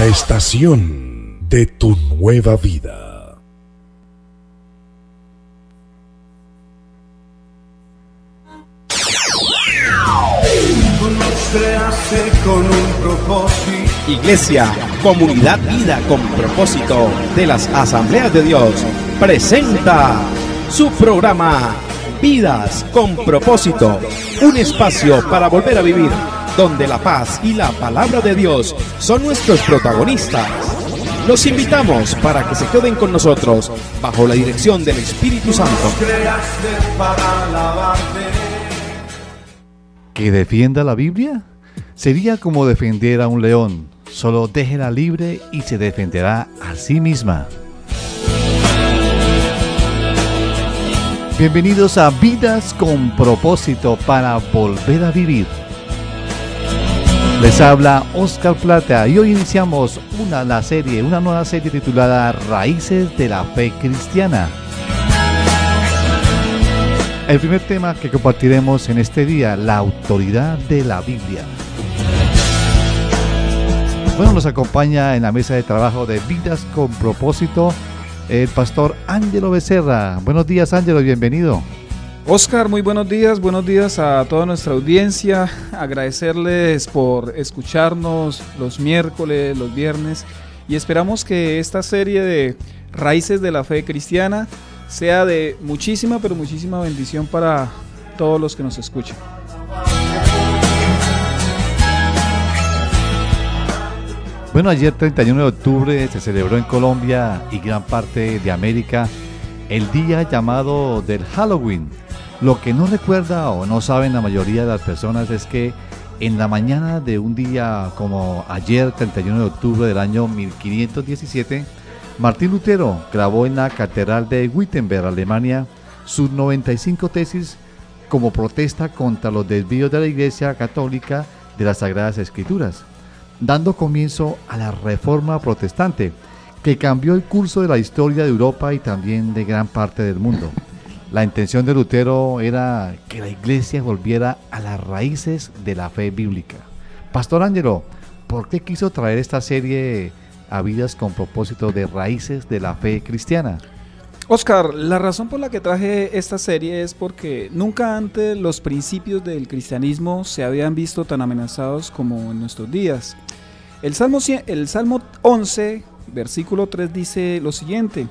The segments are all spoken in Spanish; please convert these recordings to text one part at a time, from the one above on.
La estación de tu nueva vida. Con un propósito. Iglesia, Comunidad Vida con Propósito de las Asambleas de Dios presenta su programa Vidas con Propósito, un espacio para volver a vivir, donde la paz y la palabra de Dios son nuestros protagonistas. Los invitamos para que se queden con nosotros bajo la dirección del Espíritu Santo. ¿Que defienda la Biblia? Sería como defender a un león. Solo déjela libre y se defenderá a sí misma. Bienvenidos a Vidas con Propósito para volver a vivir. Les habla Oscar Plata y hoy iniciamos una nueva serie titulada Raíces de la Fe Cristiana. El primer tema que compartiremos en este día, la autoridad de la Biblia. Bueno, nos acompaña en la mesa de trabajo de Vidas con Propósito el pastor Ángelo Becerra. Buenos días, Ángelo, bienvenido. Oscar, muy buenos días a toda nuestra audiencia. Agradecerles por escucharnos los miércoles, los viernes, y esperamos que esta serie de Raíces de la Fe Cristiana sea de muchísima bendición para todos los que nos escuchan. Bueno, ayer 31 de octubre se celebró en Colombia y gran parte de América el día llamado del Halloween. Lo que no recuerda o no saben la mayoría de las personas es que en la mañana de un día como ayer 31 de octubre del año 1517, Martín Lutero grabó en la Catedral de Wittenberg, Alemania, sus 95 tesis como protesta contra los desvíos de la Iglesia Católica de las Sagradas Escrituras, dando comienzo a la Reforma Protestante, que cambió el curso de la historia de Europa y también de gran parte del mundo. La intención de Lutero era que la Iglesia volviera a las raíces de la fe bíblica. Pastor Ángelo, ¿por qué quiso traer esta serie a Vidas con Propósito de Raíces de la Fe Cristiana? Oscar, la razón por la que traje esta serie es porque nunca antes los principios del cristianismo se habían visto tan amenazados como en nuestros días. El Salmo 11, versículo 3 dice lo siguiente: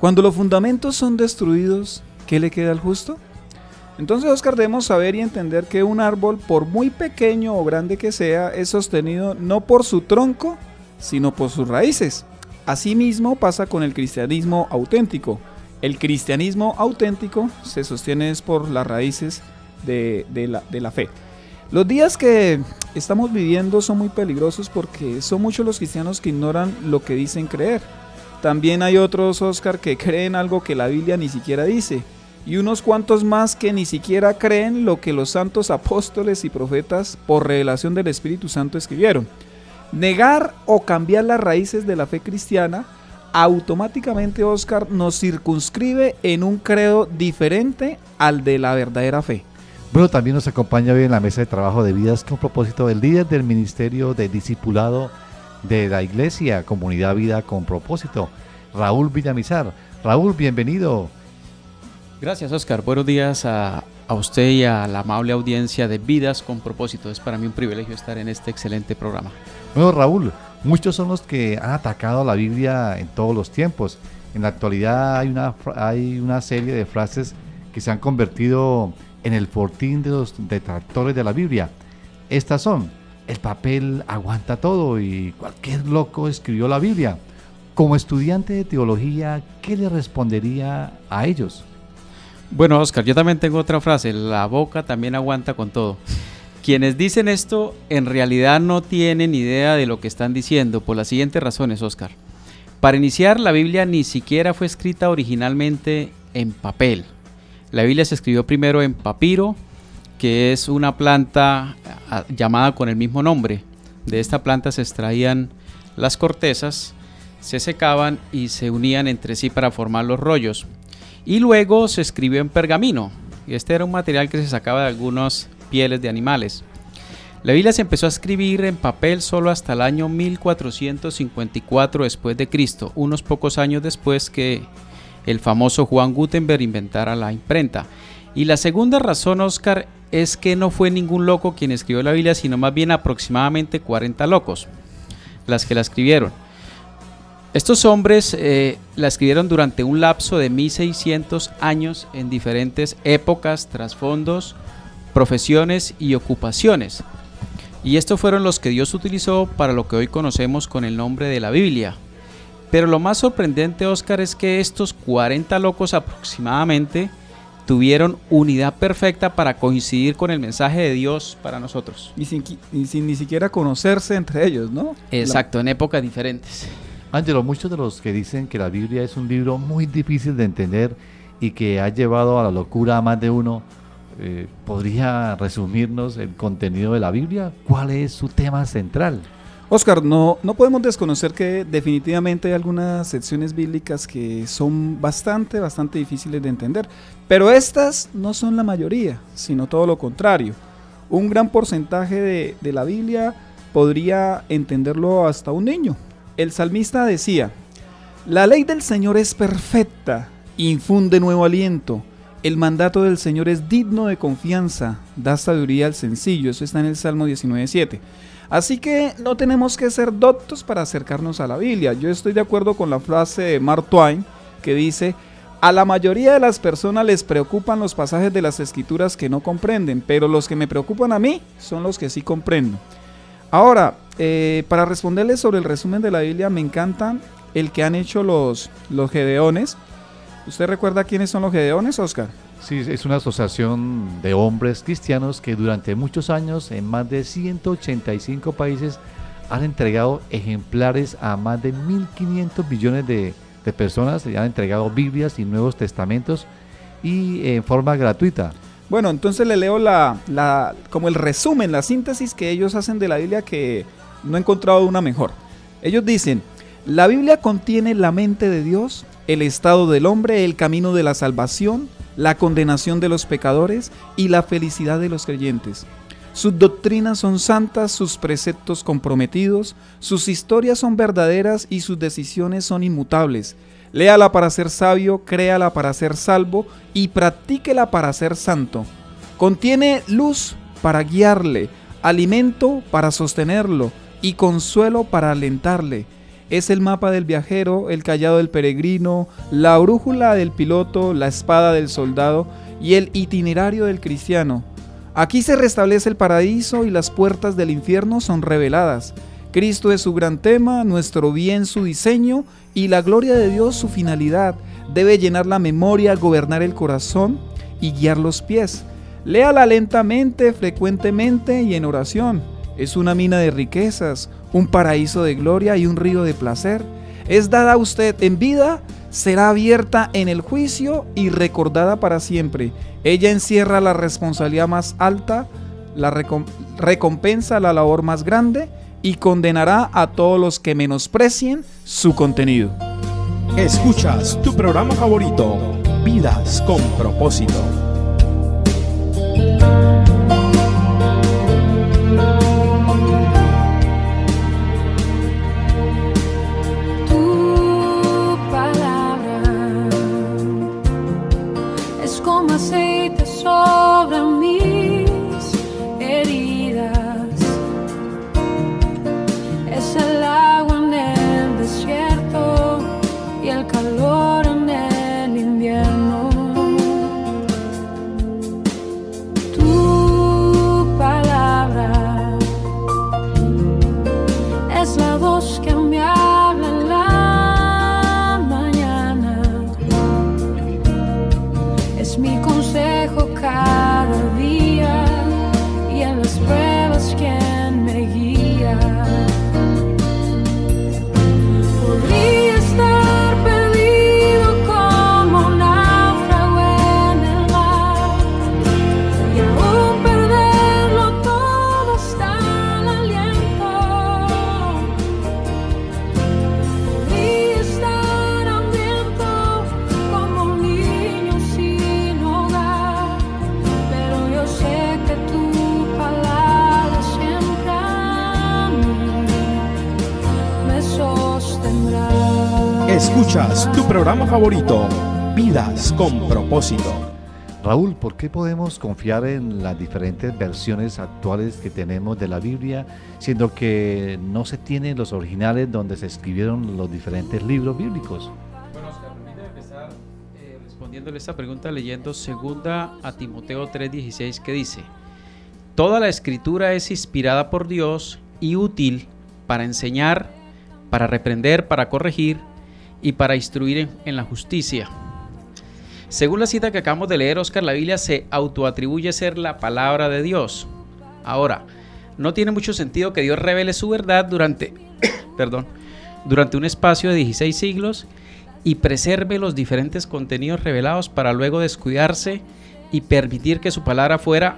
cuando los fundamentos son destruidos, ¿qué le queda al justo? Entonces, Oscar, debemos saber y entender que un árbol, por muy pequeño o grande que sea, es sostenido no por su tronco, sino por sus raíces. Asimismo pasa con el cristianismo auténtico. El cristianismo auténtico se sostiene por las raíces de la fe. Los días que estamos viviendo son muy peligrosos porque son muchos los cristianos que ignoran lo que dicen creer. También hay otros, Oscar, que creen algo que la Biblia ni siquiera dice, y unos cuantos más que ni siquiera creen lo que los santos apóstoles y profetas por revelación del Espíritu Santo escribieron. Negar o cambiar las raíces de la fe cristiana automáticamente, Oscar, nos circunscribe en un credo diferente al de la verdadera fe. Bueno, también nos acompaña hoy en la mesa de trabajo de Vidas con Propósito el líder del Ministerio de Discipulado de la Iglesia Comunidad Vida con Propósito, Raúl Villamizar. Raúl, bienvenido. Gracias, Oscar. Buenos días a usted y a la amable audiencia de Vidas con Propósito. Es para mí un privilegio estar en este excelente programa. Bueno, Raúl, muchos son los que han atacado a la Biblia en todos los tiempos. En la actualidad hay una serie de frases que se han convertido en el fortín de los detractores de la Biblia. Estas son: el papel aguanta todo y cualquier loco escribió la Biblia. Como estudiante de teología, ¿qué le respondería a ellos? Bueno, Oscar, yo también tengo otra frase: la boca también aguanta con todo. Quienes dicen esto en realidad no tienen idea de lo que están diciendo, por las siguientes razones, Oscar. Para iniciar, la Biblia ni siquiera fue escrita originalmente en papel. La Biblia se escribió primero en papiro, que es una planta llamada con el mismo nombre. De esta planta se extraían las cortezas, se secaban y se unían entre sí para formar los rollos. Y luego se escribió en pergamino, y este era un material que se sacaba de algunas pieles de animales. La Biblia se empezó a escribir en papel solo hasta el año 1454 después de Cristo, unos pocos años después que el famoso Juan Gutenberg inventara la imprenta. Y la segunda razón, Oscar, es que no fue ningún loco quien escribió la Biblia, sino más bien aproximadamente 40 locos las que la escribieron. Estos hombres la escribieron durante un lapso de 1600 años en diferentes épocas, trasfondos, profesiones y ocupaciones. Y estos fueron los que Dios utilizó para lo que hoy conocemos con el nombre de la Biblia. Pero lo más sorprendente, Oscar, es que estos 40 locos aproximadamente tuvieron unidad perfecta para coincidir con el mensaje de Dios para nosotros. Y sin ni siquiera conocerse entre ellos, ¿no? Exacto, en épocas diferentes. Ángelo, muchos de los que dicen que la Biblia es un libro muy difícil de entender y que ha llevado a la locura a más de uno, ¿podría resumirnos el contenido de la Biblia? ¿Cuál es su tema central? Oscar, no podemos desconocer que definitivamente hay algunas secciones bíblicas que son bastante difíciles de entender, pero estas no son la mayoría, sino todo lo contrario. Un gran porcentaje de la Biblia podría entenderlo hasta un niño. El salmista decía: la ley del Señor es perfecta, infunde nuevo aliento. El mandato del Señor es digno de confianza, da sabiduría al sencillo. Eso está en el Salmo 19:7. Así que no tenemos que ser doctos para acercarnos a la Biblia. Yo estoy de acuerdo con la frase de Mark Twain que dice: a la mayoría de las personas les preocupan los pasajes de las Escrituras que no comprenden, pero los que me preocupan a mí son los que sí comprendo. Ahora, para responderles sobre el resumen de la Biblia, me encanta el que han hecho los Gedeones. ¿Usted recuerda quiénes son los Gedeones, Oscar? Sí, es una asociación de hombres cristianos que durante muchos años en más de 185 países han entregado ejemplares a más de 1.500 millones de personas. Han entregado Biblias y Nuevos Testamentos y en forma gratuita. Bueno, entonces le leo como el resumen, la síntesis que ellos hacen de la Biblia, que no he encontrado una mejor. Ellos dicen: la Biblia contiene la mente de Dios, el estado del hombre, el camino de la salvación, la condenación de los pecadores y la felicidad de los creyentes. Sus doctrinas son santas, sus preceptos comprometidos, sus historias son verdaderas y sus decisiones son inmutables. Léala para ser sabio, créala para ser salvo y practíquela para ser santo. Contiene luz para guiarle, alimento para sostenerlo y consuelo para alentarle. Es el mapa del viajero, el cayado del peregrino, la brújula del piloto, la espada del soldado y el itinerario del cristiano. Aquí se restablece el paraíso y las puertas del infierno son reveladas. Cristo es su gran tema, nuestro bien su diseño y la gloria de Dios su finalidad. Debe llenar la memoria, gobernar el corazón y guiar los pies. Léala lentamente, frecuentemente y en oración. Es una mina de riquezas, un paraíso de gloria y un río de placer. Es dada a usted en vida, será abierta en el juicio y recordada para siempre. Ella encierra la responsabilidad más alta, la recompensa la labor más grande y condenará a todos los que menosprecien su contenido. Escuchas tu programa favorito, Vidas con Propósito. Tu palabra es como aceite sobre mis heridas. Es el agua en el desierto y el calor en el invierno. Tu palabra es la voz que me habla en la mañana. Es mi consejo cada día y en las pruebas quien me guía. Podría estar perdido como un náufrago en el mar y aún perderlo todo hasta el aliento, Escuchas tu programa favorito, Vidas con Propósito. Raúl, ¿por qué podemos confiar en las diferentes versiones actuales que tenemos de la Biblia, siendo que no se tienen los originales donde se escribieron los diferentes libros bíblicos? Bueno, Oscar, permítame empezar respondiéndole esta pregunta leyendo 2 a Timoteo 3:16, que dice: toda la escritura es inspirada por Dios y útil para enseñar, para reprender, para corregir y para instruir en la justicia. Según la cita que acabamos de leer, Oscar, la Biblia se autoatribuye ser la palabra de Dios. Ahora, no tiene mucho sentido que Dios revele su verdad durante un espacio de 16 siglos y preserve los diferentes contenidos revelados para luego descuidarse y permitir que su palabra fuera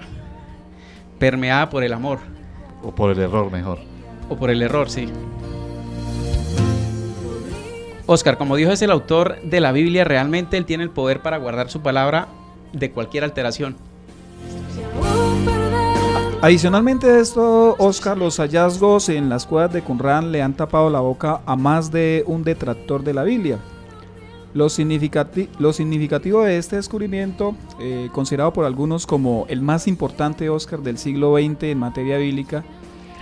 permeada por el amor. O por el error, mejor. O por el error, sí. Oscar, como Dios es el autor de la Biblia, realmente Él tiene el poder para guardar su palabra de cualquier alteración. Adicionalmente a esto, Oscar, los hallazgos en las cuevas de Qumrán le han tapado la boca a más de un detractor de la Biblia. Lo significativo de este descubrimiento, considerado por algunos como el más importante, Oscar, del siglo XX en materia bíblica,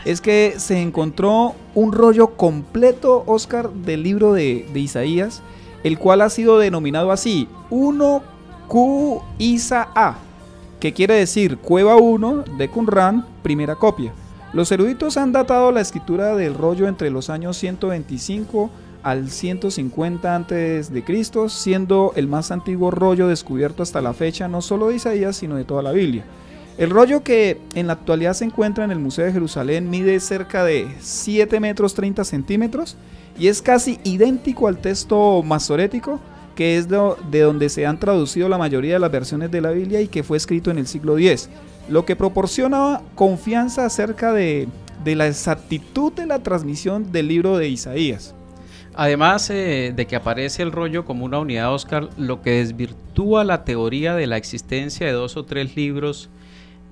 es que se encontró un rollo completo, Oscar, del libro de Isaías, el cual ha sido denominado así, 1Q Isa A, que quiere decir Cueva 1 de Qumrán, primera copia. Los eruditos han datado la escritura del rollo entre los años 125 al 150 a.C., siendo el más antiguo rollo descubierto hasta la fecha no solo de Isaías, sino de toda la Biblia. El rollo, que en la actualidad se encuentra en el Museo de Jerusalén, mide cerca de 7 metros 30 centímetros y es casi idéntico al texto masorético, que es de donde se han traducido la mayoría de las versiones de la Biblia y que fue escrito en el siglo X, lo que proporciona confianza acerca de la exactitud de la transmisión del libro de Isaías. Además de que aparece el rollo como una unidad, Oscar, lo que desvirtúa la teoría de la existencia de 2 o 3 libros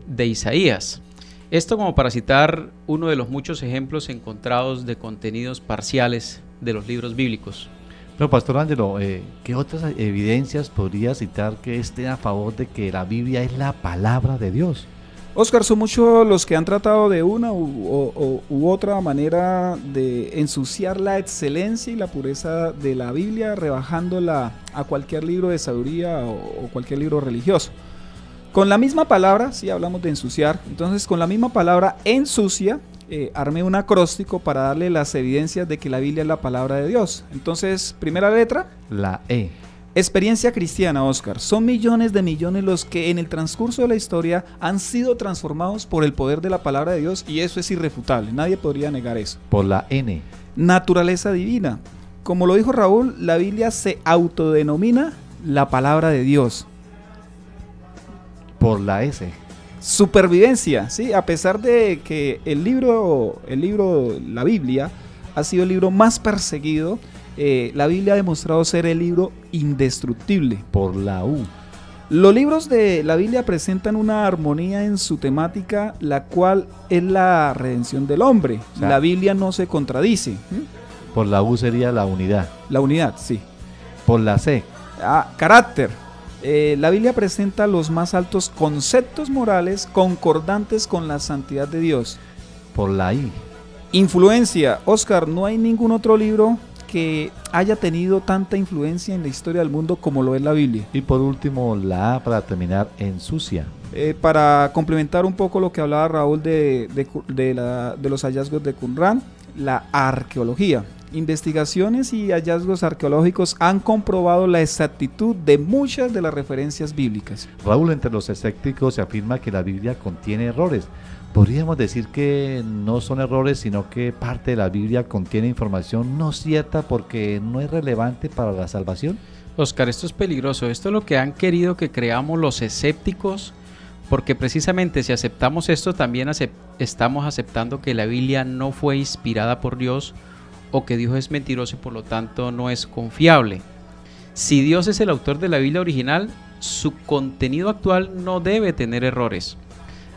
de Isaías. Esto como para citar uno de los muchos ejemplos encontrados de contenidos parciales de los libros bíblicos. Pero Pastor Ángelo, ¿qué otras evidencias podría citar que estén a favor de que la Biblia es la palabra de Dios? Oscar, son muchos los que han tratado de una u otra manera de ensuciar la excelencia y la pureza de la Biblia, rebajándola a cualquier libro de sabiduría o cualquier libro religioso. Con la misma palabra, si hablamos de ensuciar, entonces con la misma palabra ensucia, armé un acróstico para darle las evidencias de que la Biblia es la palabra de Dios. Entonces, primera letra, la E. Experiencia cristiana, Oscar. Son millones de millones los que en el transcurso de la historia han sido transformados por el poder de la palabra de Dios, y eso es irrefutable, nadie podría negar eso. Por la N. Naturaleza divina. Como lo dijo Raúl, la Biblia se autodenomina la palabra de Dios. Por la S. Supervivencia, ¿sí? A pesar de que la Biblia ha sido el libro más perseguido, la Biblia ha demostrado ser el libro indestructible. Por la U. Los libros de la Biblia presentan una armonía en su temática, la cual es la redención del hombre. O sea, la Biblia no se contradice. Por la U sería la unidad. La unidad, sí. Por la C. Carácter. La Biblia presenta los más altos conceptos morales concordantes con la santidad de Dios. Por la I. Influencia. Oscar, no hay ningún otro libro que haya tenido tanta influencia en la historia del mundo como lo es la Biblia. Y por último, la A, para terminar, ensucia. Para complementar un poco lo que hablaba Raúl de los hallazgos de Qumrán, la arqueología. Investigaciones y hallazgos arqueológicos han comprobado la exactitud de muchas de las referencias bíblicas. Raúl, entre los escépticos se afirma que la Biblia contiene errores. ¿Podríamos decir que no son errores, sino que parte de la Biblia contiene información no cierta porque no es relevante para la salvación? Oscar, esto es peligroso. Esto es lo que han querido que creamos los escépticos, porque precisamente si aceptamos esto, también estamos aceptando que la Biblia no fue inspirada por Dios, o que Dios es mentiroso y por lo tanto no es confiable. Si Dios es el autor de la Biblia original, su contenido actual no debe tener errores.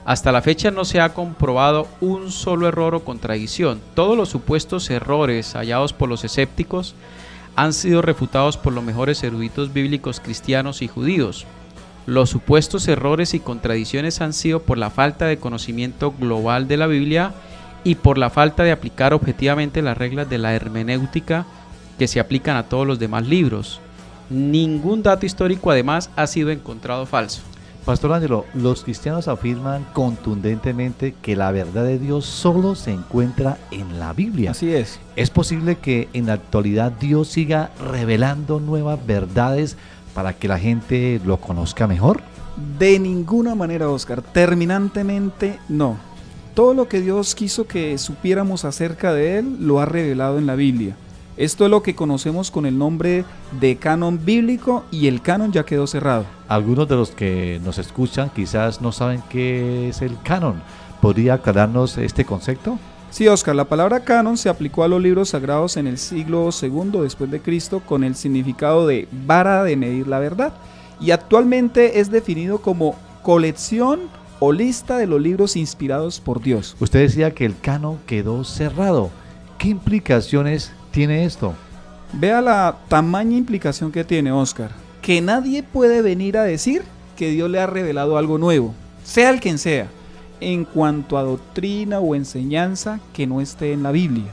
Hasta la fecha no se ha comprobado un solo error o contradicción. Todos los supuestos errores hallados por los escépticos han sido refutados por los mejores eruditos bíblicos cristianos y judíos. Los supuestos errores y contradicciones han sido por la falta de conocimiento global de la Biblia y por la falta de aplicar objetivamente las reglas de la hermenéutica que se aplican a todos los demás libros. Ningún dato histórico además ha sido encontrado falso. Pastor Ángelo, los cristianos afirman contundentemente que la verdad de Dios solo se encuentra en la Biblia. Así es. ¿Es posible que en la actualidad Dios siga revelando nuevas verdades para que la gente lo conozca mejor? De ninguna manera, Oscar. Terminantemente no. Todo lo que Dios quiso que supiéramos acerca de Él lo ha revelado en la Biblia. Esto es lo que conocemos con el nombre de canon bíblico, y el canon ya quedó cerrado. Algunos de los que nos escuchan quizás no saben qué es el canon. ¿Podría aclararnos este concepto? Sí, Oscar, la palabra canon se aplicó a los libros sagrados en el siglo II después de Cristo con el significado de vara de medir la verdad, y actualmente es definido como colección o lista de los libros inspirados por Dios. Usted decía que el canon quedó cerrado. ¿Qué implicaciones tiene esto? Vea la tamaña implicación que tiene, Oscar, que nadie puede venir a decir que Dios le ha revelado algo nuevo, sea el quien sea, en cuanto a doctrina o enseñanza que no esté en la Biblia.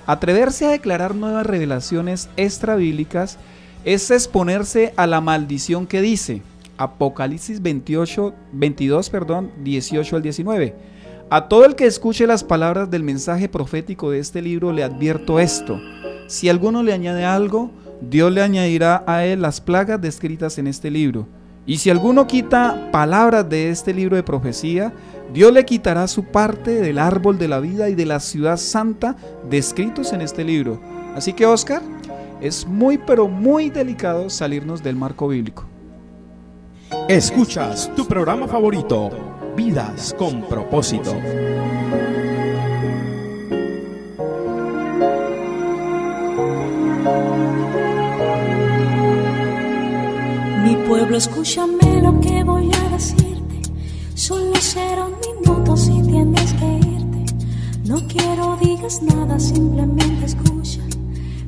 Atreverse a declarar nuevas revelaciones extrabíblicas es exponerse a la maldición que dice Apocalipsis 22, 18 al 19. A todo el que escuche las palabras del mensaje profético de este libro le advierto esto: si alguno le añade algo, Dios le añadirá a él las plagas descritas en este libro. Y si alguno quita palabras de este libro de profecía, Dios le quitará su parte del árbol de la vida y de la ciudad santa descritos en este libro. Así que, Oscar, es muy pero muy delicado salirnos del marco bíblico. Escuchas tu programa favorito, Vidas con Propósito. Mi pueblo, escúchame lo que voy a decirte. Solo será un minuto si tienes que irte. No quiero digas nada, simplemente escucha.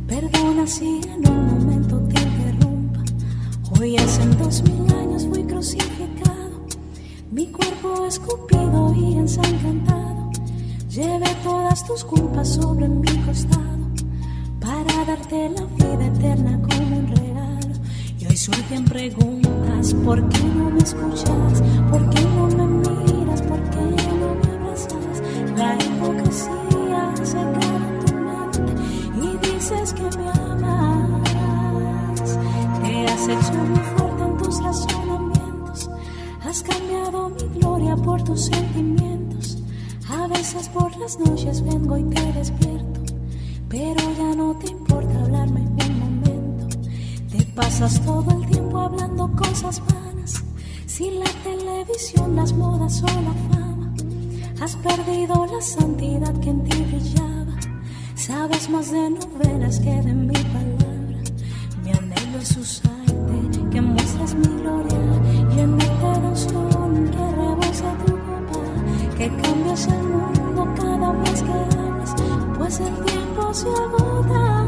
Perdona si en un momento te interrumpa. Hoy hace 2000 años fui crucificado, mi cuerpo escupido y ensangrentado. Llevé todas tus culpas sobre mi costado para darte la vida eterna como un regalo. Y hoy surgen preguntas: ¿por qué no me escuchas? ¿Por qué no me miras? ¿Por qué no me abrazas? La hipocresía se queda en tu mente y dices que me amas. Te has hecho muy fuerte en tus razonamientos, has cambiado mi gloria por tus sentimientos. A veces por las noches vengo y te despierto, pero ya no te importa hablarme en un momento. Te pasas todo el tiempo hablando cosas vanas, sin la televisión, las modas o la fama. Has perdido la santidad que en ti brillaba. Sabes más de novelas que de mi palabra. Mi anhelo es usarte, que muestres mi gloria, llenarte de unción, que rebose tu copa, que cambies el mundo cada vez que hablas, pues el tiempo se agota.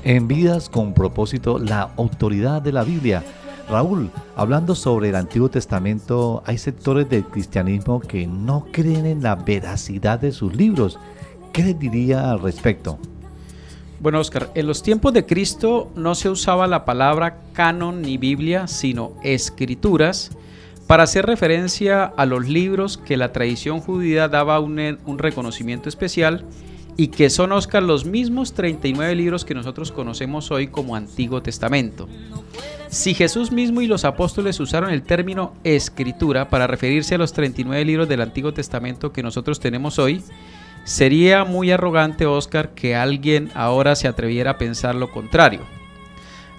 En Vidas con Propósito, la autoridad de la Biblia. Raúl, hablando sobre el Antiguo Testamento, hay sectores del cristianismo que no creen en la veracidad de sus libros. ¿Qué les diría al respecto? Bueno, Oscar, en los tiempos de Cristo no se usaba la palabra canon ni Biblia, sino escrituras, para hacer referencia a los libros que la tradición judía daba un reconocimiento especial, y que son, Oscar, los mismos 39 libros que nosotros conocemos hoy como Antiguo Testamento. Si Jesús mismo y los apóstoles usaron el término escritura para referirse a los 39 libros del Antiguo Testamento que nosotros tenemos hoy, sería muy arrogante, Oscar, que alguien ahora se atreviera a pensar lo contrario.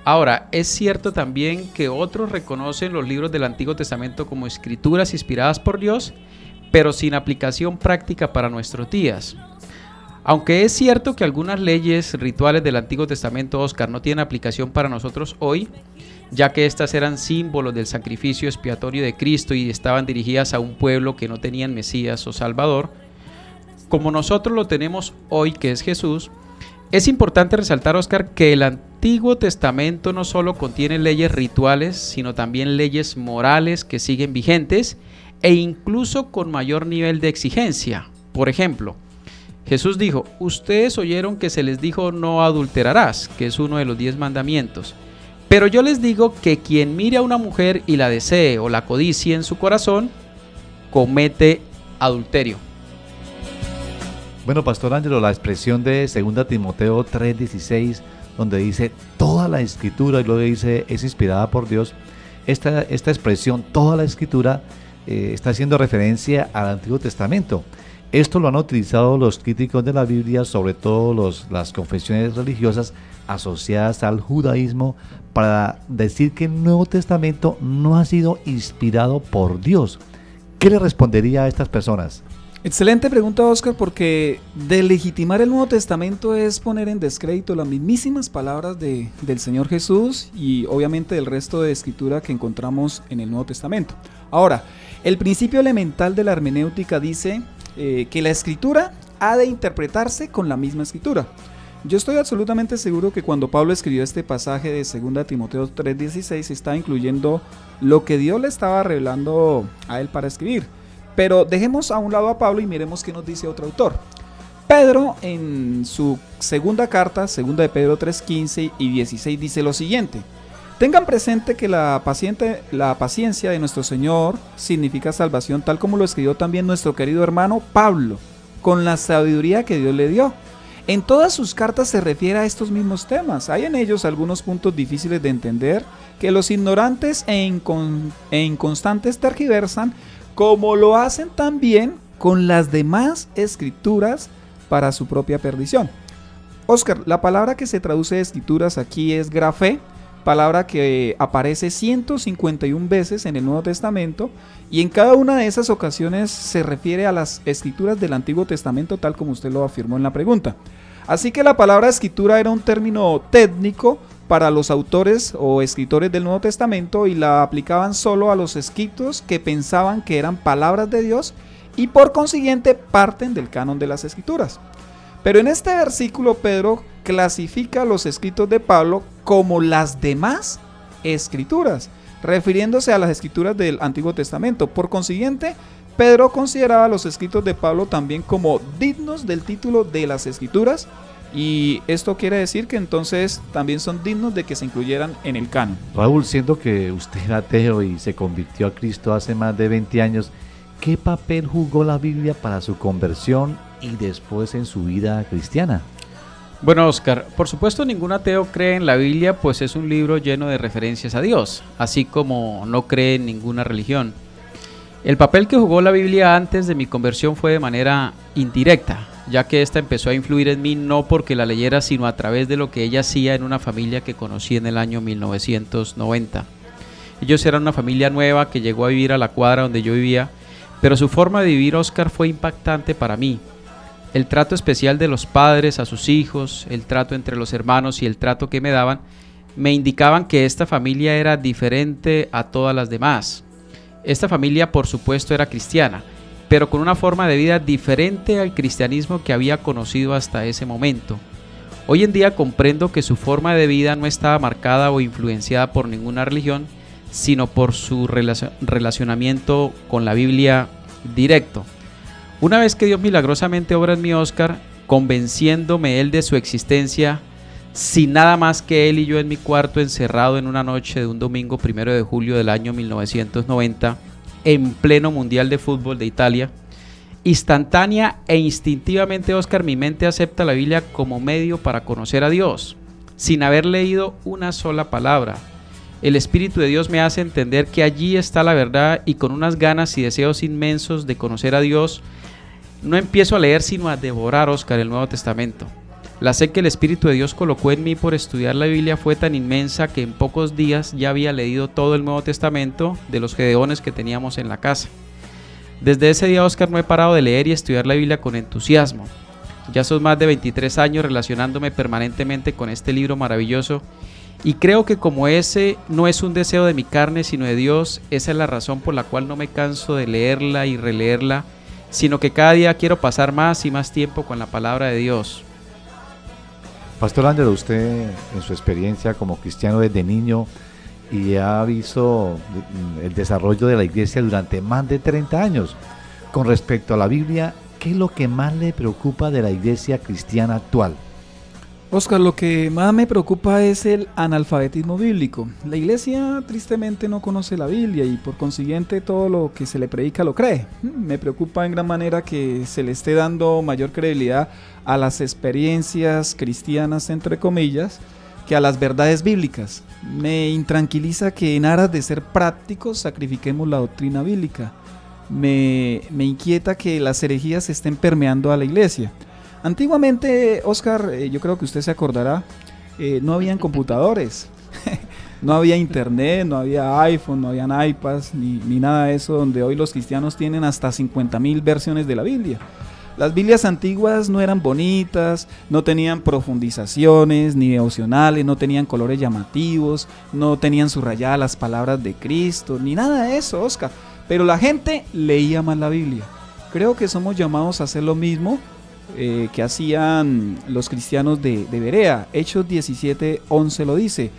Ahora, es cierto también que otros reconocen los libros del Antiguo Testamento como escrituras inspiradas por Dios, pero sin aplicación práctica para nuestros días. Aunque es cierto que algunas leyes rituales del Antiguo Testamento, Oscar, no tienen aplicación para nosotros hoy, ya que estas eran símbolos del sacrificio expiatorio de Cristo y estaban dirigidas a un pueblo que no tenían Mesías o Salvador, como nosotros lo tenemos hoy, que es Jesús. Es importante resaltar, Oscar, que el Antiguo Testamento no solo contiene leyes rituales, sino también leyes morales que siguen vigentes e incluso con mayor nivel de exigencia. Por ejemplo, Jesús dijo: ustedes oyeron que se les dijo no adulterarás, que es uno de los 10 mandamientos. Pero yo les digo que quien mire a una mujer y la desee o la codicie en su corazón, comete adulterio. Bueno, Pastor Ángelo, la expresión de 2 Timoteo 3:16, donde dice toda la escritura, y luego dice es inspirada por Dios, esta expresión, toda la escritura, está haciendo referencia al Antiguo Testamento. Esto lo han utilizado los críticos de la Biblia, sobre todo las confesiones religiosas asociadas al judaísmo, para decir que el Nuevo Testamento no ha sido inspirado por Dios. ¿Qué le respondería a estas personas? Excelente pregunta, Oscar, porque delegitimar el Nuevo Testamento es poner en descrédito las mismísimas palabras del Señor Jesús y obviamente del resto de escritura que encontramos en el Nuevo Testamento. Ahora, el principio elemental de la hermenéutica dice que la escritura ha de interpretarse con la misma escritura. Yo estoy absolutamente seguro que cuando Pablo escribió este pasaje de 2 Timoteo 3:16 está incluyendo lo que Dios le estaba revelando a él para escribir. Pero dejemos a un lado a Pablo y miremos qué nos dice otro autor. Pedro, en su segunda carta, 2 de Pedro 3:15 y 16, dice lo siguiente: tengan presente que la paciencia de nuestro Señor significa salvación, tal como lo escribió también nuestro querido hermano Pablo, con la sabiduría que Dios le dio. En todas sus cartas se refiere a estos mismos temas. Hay en ellos algunos puntos difíciles de entender que los ignorantes e inconstantes tergiversan, como lo hacen también con las demás escrituras para su propia perdición. Oscar, la palabra que se traduce de escrituras aquí es grafé, palabra que aparece 151 veces en el Nuevo Testamento, y en cada una de esas ocasiones se refiere a las escrituras del Antiguo Testamento, tal como usted lo afirmó en la pregunta. Así que la palabra escritura era un término técnico para los autores o escritores del Nuevo Testamento y la aplicaban solo a los escritos que pensaban que eran palabras de Dios y por consiguiente parten del canon de las escrituras. Pero en este versículo Pedro clasifica los escritos de Pablo como las demás escrituras, refiriéndose a las escrituras del Antiguo Testamento. Por consiguiente, Pedro consideraba los escritos de Pablo también como dignos del título de las escrituras, y esto quiere decir que entonces también son dignos de que se incluyeran en el canon. Raúl, siendo que usted era ateo y se convirtió a Cristo hace más de 20 años, ¿qué papel jugó la Biblia para su conversión y después en su vida cristiana? Bueno, Oscar, por supuesto ningún ateo cree en la Biblia, pues es un libro lleno de referencias a Dios, así como no cree en ninguna religión. El papel que jugó la Biblia antes de mi conversión fue de manera indirecta, ya que esta empezó a influir en mí no porque la leyera, sino a través de lo que ella hacía en una familia que conocí en el año 1990. Ellos eran una familia nueva que llegó a vivir a la cuadra donde yo vivía, pero su forma de vivir, Oscar, fue impactante para mí. El trato especial de los padres a sus hijos, el trato entre los hermanos y el trato que me daban, me indicaban que esta familia era diferente a todas las demás. Esta familia, por supuesto, era cristiana, pero con una forma de vida diferente al cristianismo que había conocido hasta ese momento. Hoy en día comprendo que su forma de vida no estaba marcada o influenciada por ninguna religión, sino por su relacionamiento con la Biblia directo. Una vez que Dios milagrosamente obra en mi, Oscar, convenciéndome Él de su existencia, sin nada más que Él y yo en mi cuarto encerrado en una noche de un domingo 1 de julio del año 1990, en pleno Mundial de Fútbol de Italia, instantánea e instintivamente, Oscar, mi mente acepta la Biblia como medio para conocer a Dios, sin haber leído una sola palabra. El Espíritu de Dios me hace entender que allí está la verdad, y con unas ganas y deseos inmensos de conocer a Dios, no empiezo a leer sino a devorar, Oscar, el Nuevo Testamento. La sed que el Espíritu de Dios colocó en mí por estudiar la Biblia fue tan inmensa que en pocos días ya había leído todo el Nuevo Testamento de los gedeones que teníamos en la casa. Desde ese día, Oscar, no he parado de leer y estudiar la Biblia con entusiasmo. Ya son más de 23 años relacionándome permanentemente con este libro maravilloso, Y creo que como ese no es un deseo de mi carne, sino de Dios, esa es la razón por la cual no me canso de leerla y releerla, sino que cada día quiero pasar más y más tiempo con la palabra de Dios. Pastor Ángelo, usted en su experiencia como cristiano desde niño y ha visto el desarrollo de la iglesia durante más de 30 años. Con respecto a la Biblia, ¿qué es lo que más le preocupa de la iglesia cristiana actual? Oscar, lo que más me preocupa es el analfabetismo bíblico. La iglesia tristemente no conoce la Biblia y por consiguiente todo lo que se le predica lo cree. Me preocupa en gran manera que se le esté dando mayor credibilidad a las experiencias cristianas, entre comillas, que a las verdades bíblicas. Me intranquiliza que en aras de ser prácticos sacrifiquemos la doctrina bíblica. Me inquieta que las herejías estén permeando a la iglesia. Antiguamente, Oscar, yo creo que usted se acordará, no habían computadores, no había internet, no había iPhone, no habían iPads, ni nada de eso, donde hoy los cristianos tienen hasta 50,000 versiones de la Biblia. Las Biblias antiguas no eran bonitas, no tenían profundizaciones ni devocionales, no tenían colores llamativos, no tenían subrayadas las palabras de Cristo, ni nada de eso, Oscar. Pero la gente leía más la Biblia. Creo que somos llamados a hacer lo mismo que hacían los cristianos de Berea. Hechos 17:11 lo dice: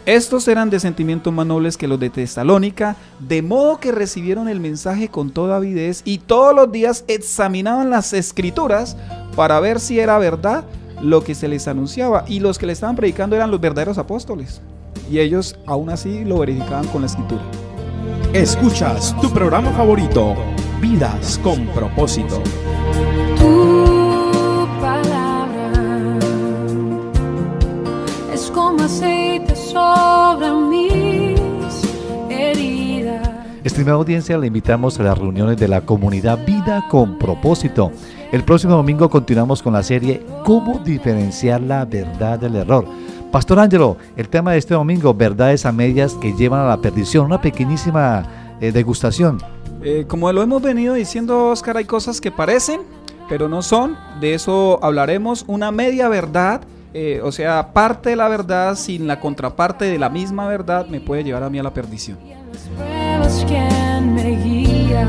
estos eran de sentimientos más nobles que los de Tesalónica, de modo que recibieron el mensaje con toda avidez y todos los días examinaban las escrituras para ver si era verdad lo que se les anunciaba, y los que le estaban predicando eran los verdaderos apóstoles, y ellos aún así lo verificaban con la escritura. Escuchas tu programa favorito, Vidas con Propósito. Tu palabra es como aceite sobre mis heridas. Estimada audiencia, le invitamos a las reuniones de la comunidad Vida con Propósito. El próximo domingo continuamos con la serie ¿Cómo diferenciar la verdad del error? Pastor Ángelo, el tema de este domingo, verdades a medias que llevan a la perdición, una pequeñísima degustación. Como lo hemos venido diciendo, Oscar, hay cosas que parecen, pero no son. De eso hablaremos. Una media verdad, o sea, parte de la verdad sin la contraparte de la misma verdad, me puede llevar a mí a la perdición.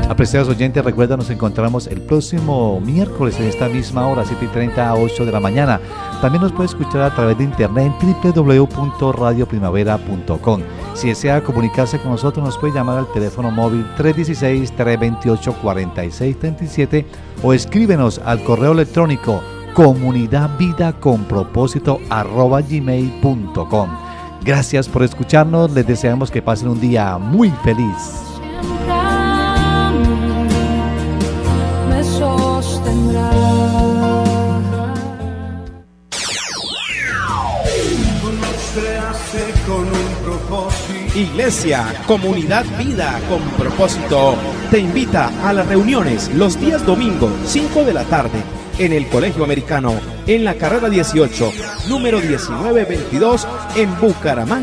Apreciados oyentes, recuerda, nos encontramos el próximo miércoles en esta misma hora, 7:30 a 8 de la mañana. También nos puede escuchar a través de internet en www.radioprimavera.com. Si desea comunicarse con nosotros, nos puede llamar al teléfono móvil 316-328-4637 o escríbenos al correo electrónico comunidadvidaconpropósito@gmail.com. Gracias por escucharnos, les deseamos que pasen un día muy feliz. Me sostendrá. Con un propósito. Iglesia, Comunidad Vida con Propósito te invita a las reuniones los días domingos 5 de la tarde en el Colegio Americano, en la carrera 18, número 1922 en Bucaramanga.